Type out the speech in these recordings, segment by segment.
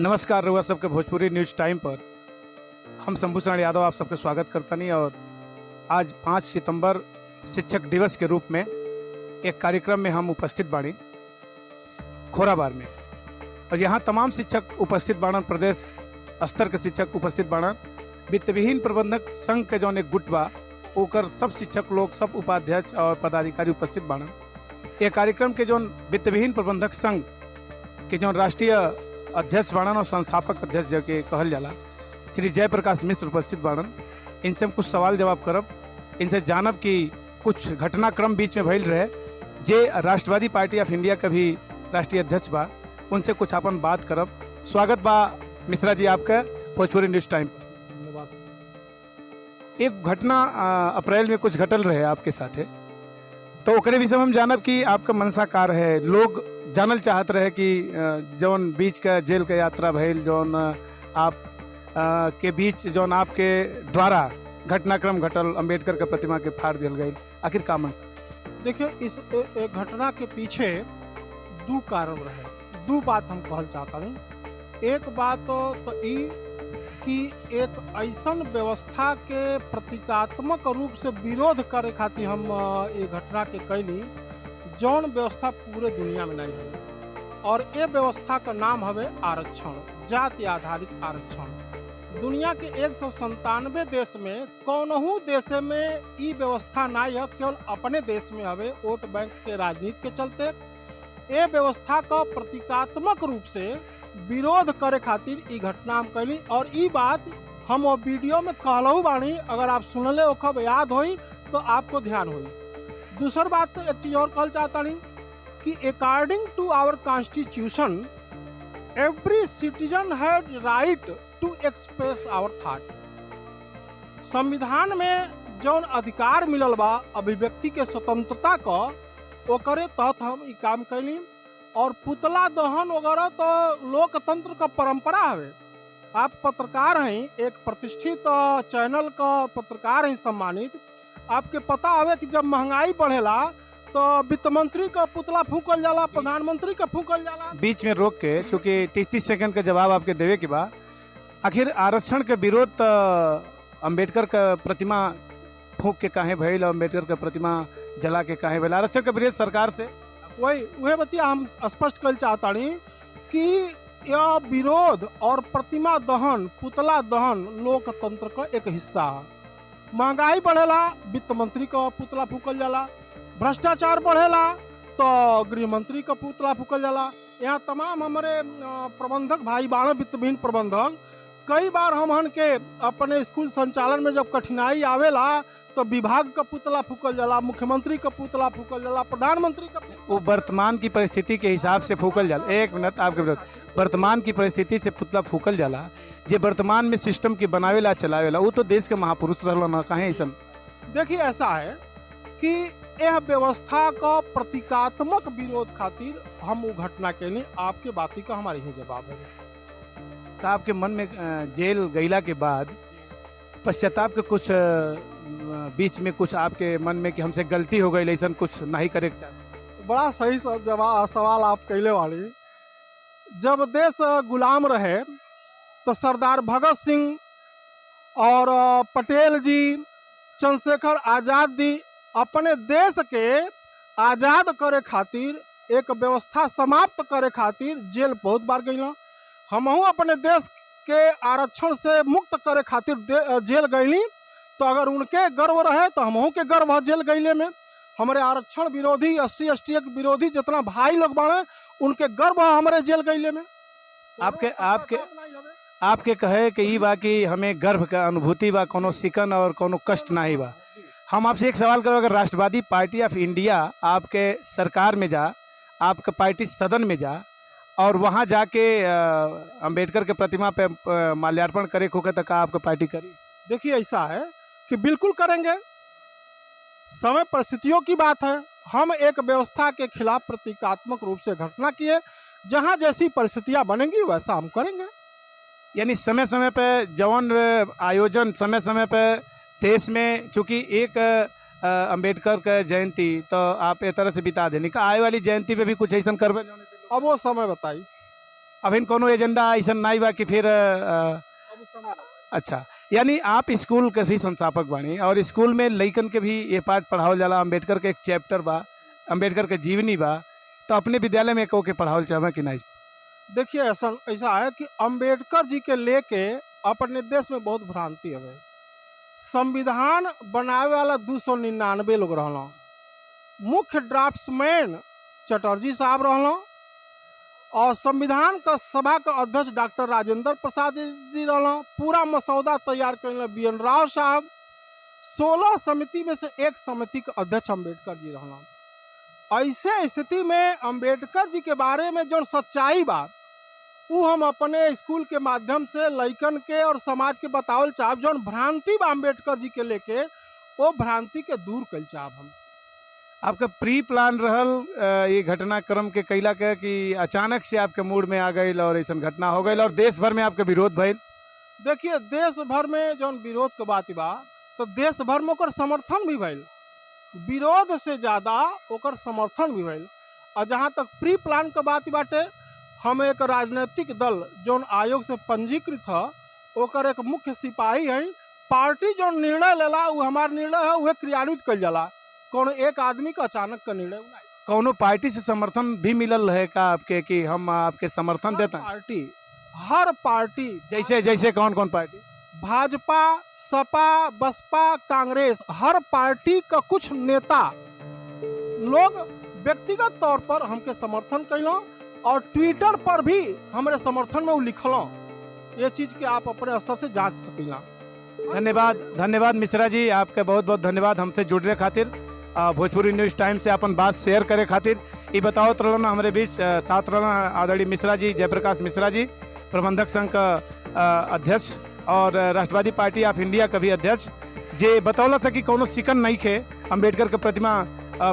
नमस्कार रउआ सबके भोजपुरी न्यूज़ टाइम पर हम शंभूषण यादव आप सबके स्वागत करता नहीं। और आज 5 सितंबर शिक्षक दिवस के रूप में एक कार्यक्रम में हम उपस्थित बाड़ी खोराबार में, और यहाँ तमाम शिक्षक उपस्थित बाड़न, प्रदेश स्तर के शिक्षक उपस्थित बाड़न। वित्तविहीन प्रबंधक संघ के जौन एक गुट बा ओकर सब शिक्षक लोग, सब उपाध्यक्ष और पदाधिकारी उपस्थित बाड़न। ये कार्यक्रम के जौन वित्तविहीन प्रबंधक संघ के जौन राष्ट्रीय अध्यक्ष बाड़न और संस्थापक अध्यक्ष जो के कहल जाला, श्री जयप्रकाश मिश्र उपस्थित बाड़न। इनसे हम कुछ सवाल जवाब करब, इनसे जानब कि कुछ घटनाक्रम बीच में भइल रहे जे राष्ट्रवादी पार्टी ऑफ इंडिया का भी राष्ट्रीय अध्यक्ष बा, उनसे कुछ अपन बात करब। स्वागत बा मिश्रा जी आपका भोजपुरी न्यूज़ टाइम। धन्यवाद। एक घटना अप्रैल में कुछ घटल रहे आपके साथे, तो ओकरे विषय में हम जानब कि आपका मनसा का रहे। लोग जानल चाहत रहे कि जौन बीच का जेल का यात्रा भइल, जौन आप के बीच जौन आपके द्वारा घटनाक्रम घटल, अंबेडकर के प्रतिमा के फाड़ दिल गई, आखिर का मनसा? देखिए, इस घटना के पीछे दो कारण रहे, दो बात हम कहल चाहता नहीं। एक बात तो ई कि एक ऐसन व्यवस्था के प्रतीकात्मक रूप से विरोध करे खातिर हम ये घटना के कैली जौन व्यवस्था पूरे दुनिया में नहीं है, और ये व्यवस्था का नाम हवे आरक्षण, जाति आधारित आरक्षण। दुनिया के 197 देश में कौनहू देश में ई व्यवस्था नहीं है, केवल अपने देश में हवे वोट बैंक के राजनीति के चलते ये व्यवस्था का प्रतीकात्मक रूप से विरोध करे खातिर ई घटना हम कैली। और ई बात हम वो वीडियो में कहलहू बानी, अगर आप सुनले ओखब याद होई तो आपको ध्यान होई। दूसर बात एक चीज और कहल चाहता नहीं कि according to our constitution every citizen had right to express our thought. संविधान में जौन अधिकार मिलल बा अभिव्यक्ति के स्वतंत्रता का, ओकरे तहत हम ई काम कैली। और पुतला दहन वगैरह तो लोकतंत्र का परंपरा हवे। आप पत्रकार हैं, एक प्रतिष्ठित चैनल का पत्रकार हैं, सम्मानित। आपके पता हवे कि जब महंगाई बढ़ेला तो वित्त मंत्री का पुतला फूकल जाला, प्रधानमंत्री का फूकल जाला। बीच में रोक के, क्योंकि 30 सेकंड का जवाब आपके देवे के बाद, आखिर आरक्षण के विरोध अंबेडकर का प्रतिमा फूक के काहे भइल, अंबेडकर का प्रतिमा जला के काहे भइल? आरक्षण का विरोध सरकार से वही बतिया हम स्पष्ट कर चाहता नहीं कि यह विरोध और प्रतिमा दहन, पुतला दहन लोकतंत्र का एक हिस्सा है। महंगाई बढ़ेला, वित्त मंत्री का पुतला फूकल जाला। भ्रष्टाचार बढ़ेला तो गृह मंत्री का पुतला फूकल जाला। यहाँ तमाम हमारे प्रबंधक भाई बाण, वित्तविहीन प्रबंधक, कई बार हमहन के अपने स्कूल संचालन में जब कठिनाई आवेला तो विभाग का पुतला फूकल जाला, मुख्यमंत्री का पुतला फूकल जाला, प्रधानमंत्री का। वो वर्तमान की परिस्थिति के हिसाब से फूकल जाला। एक मिनट आपके विरोध, वर्तमान की परिस्थिति से पुतला फूकल जाला, जे वर्तमान में सिस्टम की बनावेला चलावेला, वो तो देश के महापुरुष रहला ना, काहे ऐसा? देखिए, ऐसा है कि यह व्यवस्था का प्रतीकात्मक विरोध खातिर हम वो घटना के लिए आपके बाती का हमारे ही जवाब है। तो आपके मन में जेल गईला के बाद पश्चाताप के कुछ बीच में कुछ आपके मन में कि हमसे गलती हो गई, ऐसा कुछ नहीं करे के चाहते? बड़ा सही सवाल आप कैले वाली। जब देश गुलाम रहे तो सरदार भगत सिंह और पटेल जी, चंद्रशेखर आजाद जी अपने देश के आजाद करे खातिर, एक व्यवस्था समाप्त करे खातिर जेल बहुत बार गईला। हमहू अपने देश के आरक्षण से मुक्त करे खातिर जेल गईली, तो अगर उनके गर्व रहे तो हमहू के गर्व है जेल गईले में। हमारे आरक्षण विरोधी, SC ST विरोधी जितना भाई लोग बाड़े, उनके गर्व है हमारे जेल गईले में। आपके कहे कि ई बा कि हमें गर्व का अनुभूति बा, कोनो सिकन और कोनो कष्ट नहीं बा। हम आपसे एक सवाल करो, अगर राष्ट्रवादी पार्टी ऑफ इंडिया आपके सरकार में जा, आपका पार्टी सदन में जा और वहाँ जाके अंबेडकर के प्रतिमा पे माल्यार्पण करे होके, तो का आपका पार्टी करी? देखिए, ऐसा है कि बिल्कुल करेंगे। समय परिस्थितियों की बात है। हम एक व्यवस्था के खिलाफ प्रतीकात्मक रूप से घटना किए, जहाँ जैसी परिस्थितियाँ बनेंगी वैसा हम करेंगे। यानी समय समय पे जौन आयोजन समय समय पे देश में, चूँकि एक अंबेडकर का जयंती तो आप एक तरह से बिता देने का, आए वाली जयंती पे भी कुछ ऐसा करवे? अब वो समय बताई। अब इन कोनो एजेंडा ऐसा नहीं बा कि फिर अच्छा, यानी आप स्कूल के भी संस्थापक बानी और स्कूल में लइकन के भी ये पाठ पढ़ावल जाला, अम्बेडकर के एक चैप्टर बा, अम्बेडकर के जीवनी बा, तो अपने विद्यालय में को के पढ़ावल चाहे कि नहीं? देखिए ऐसा ऐसा है कि अंबेडकर जी के लेके अपने देश में बहुत भ्रांति है। संविधान बनावे वाला 299 लोग रहना, मुख्य ड्राफ्ट्समैन चटर्जी साहब रहना और संविधान का सभा का अध्यक्ष डॉक्टर राजेंद्र प्रसाद जी रहना, पूरा मसौदा तैयार करने बी.एन. राव साहब, 16 समिति में से एक समिति का अध्यक्ष अंबेडकर जी रहना। ऐसे स्थिति में अंबेडकर जी के बारे में जो सच्चाई बा वो हम अपने स्कूल के माध्यम से लइकन के और समाज के बतावल चाहब। जो भ्रांति बा अंबेडकर जी के लेके वो भ्रांति के दूर कल चाहब हम। आपका प्री प्लान रहल ये घटनाक्रम के कैला के कि अचानक से आपके मूड में आ गई और ऐसा घटना हो गई और देश भर में आपके विरोध भइल? देखिए देश भर में जो विरोध के बात बा तो देश भर में ओकर समर्थन भी भइल, विरोध से ज़्यादा ओकर समर्थन भी भइल। और जहाँ तक प्री प्लान के बात बाटे, हम एक राजनीतिक दल जो आयोग से पंजीकृत है ओकर एक मुख्य सिपाही है। पार्टी जो निर्णय लेला वो हमार निर्णय है, वह क्रियान्वित कल जाला। कौन एक आदमी का अचानक का निर्णय नहीं। कौनो पार्टी से समर्थन भी मिलल है का आपके कि हम आपके समर्थन देते हैं? हर पार्टी जैसे जैसे कौन कौन पार्टी? भाजपा, सपा, बसपा, कांग्रेस, हर पार्टी का कुछ नेता लोग व्यक्तिगत तौर पर हमके समर्थन कैलों और ट्विटर पर भी हमारे समर्थन में वो लिखलों। ये चीज के आप अपने स्तर से जांच सकीला। धन्यवाद, धन्यवाद मिश्रा जी, आपका बहुत बहुत धन्यवाद हमसे जुड़ने खातिर, भोजपुरी न्यूज़ टाइम से अपन बात शेयर करे खातिर। ये बताओ रहना हमारे बीच साथ रहना आदरणीय मिश्रा जी, जयप्रकाश मिश्रा जी, प्रबंधक संघ का अध्यक्ष और राष्ट्रवादी पार्टी ऑफ इंडिया का भी अध्यक्ष, जे बतौला था कि कोनो शिकन नहीं खे अम्बेडकर के प्रतिमा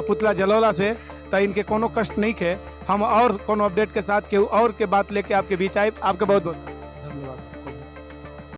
पुतला जलौला से, तो इनके कोनो कष्ट नहीं खे। हम और कोनो अपडेट के साथ केहू और के बात लेके आपके बीच आए। आपका बहुत बहुत